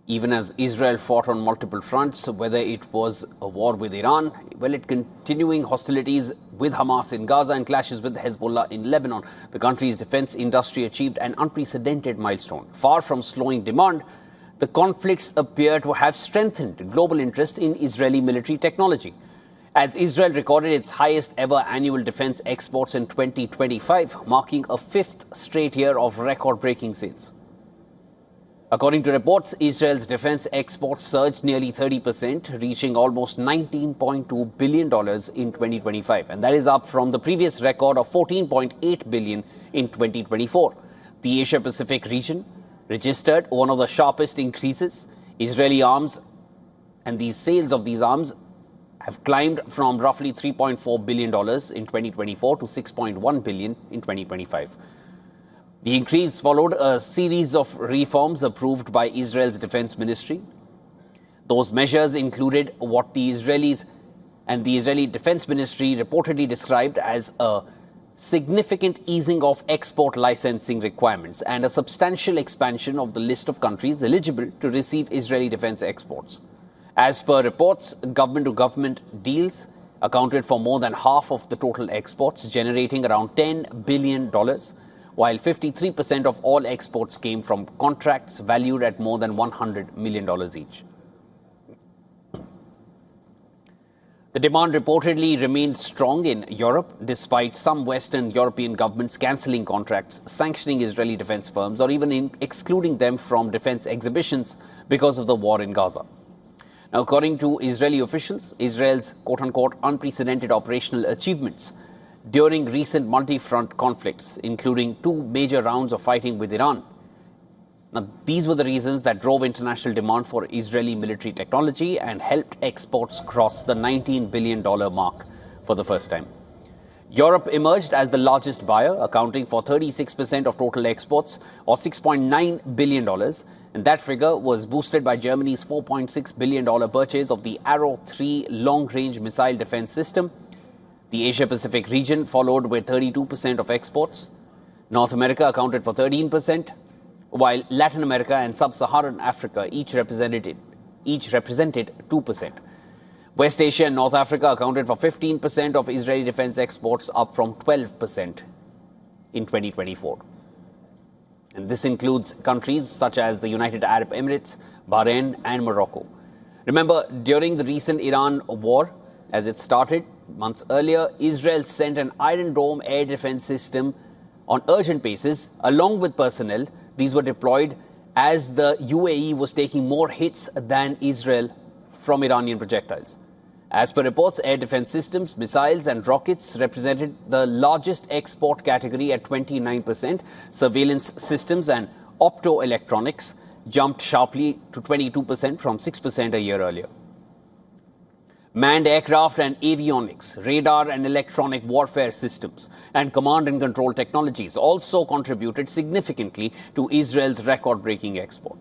Even as Israel fought on multiple fronts, whether it was a war with Iran, it continuing hostilities with Hamas in Gaza and clashes with Hezbollah in Lebanon, the country's defense industry achieved an unprecedented milestone. Far from slowing demand, the conflicts appear to have strengthened global interest in Israeli military technology. As Israel recorded its highest ever annual defense exports in 2025, marking a fifth straight year of record-breaking sales. According to reports, Israel's defense exports surged nearly 30%, reaching almost $19.2 billion in 2025. And that is up from the previous record of $14.8 billion in 2024. The Asia-Pacific region registered one of the sharpest increases. Israeli arms and the sales of these arms have climbed from roughly $3.4 billion in 2024 to $6.1 billion in 2025. The increase followed a series of reforms approved by Israel's defense ministry. Those measures included what the Israelis and the Israeli defense ministry reportedly described as a significant easing of export licensing requirements and a substantial expansion of the list of countries eligible to receive Israeli defense exports. As per reports, government-to-government deals accounted for more than half of the total exports, generating around $10 billion, while 53% of all exports came from contracts valued at more than $100 million each. The demand reportedly remained strong in Europe, despite some Western European governments cancelling contracts, sanctioning Israeli defense firms, or even excluding them from defense exhibitions because of the war in Gaza. Now, according to Israeli officials, Israel's quote-unquote unprecedented operational achievements during recent multi-front conflicts, including 2 major rounds of fighting with Iran. Now, these were the reasons that drove international demand for Israeli military technology and helped exports cross the $19 billion mark for the first time. Europe emerged as the largest buyer, accounting for 36% of total exports, or $6.9 billion. And that figure was boosted by Germany's $4.6 billion purchase of the Arrow 3 long-range missile defense system. The Asia-Pacific region followed with 32% of exports. North America accounted for 13%, while Latin America and Sub-Saharan Africa each represented 2%. West Asia and North Africa accounted for 15% of Israeli defense exports, up from 12% in 2024. And this includes countries such as the United Arab Emirates, Bahrain, and Morocco. Remember, during the recent Iran war, as it started months earlier, Israel sent an Iron Dome air defense system on urgent basis, along with personnel. These were deployed as the UAE was taking more hits than Israel from Iranian projectiles. As per reports, air defense systems, missiles and rockets represented the largest export category at 29%. Surveillance systems and optoelectronics jumped sharply to 22% from 6% a year earlier. Manned aircraft and avionics, radar and electronic warfare systems, and command and control technologies also contributed significantly to Israel's record-breaking export.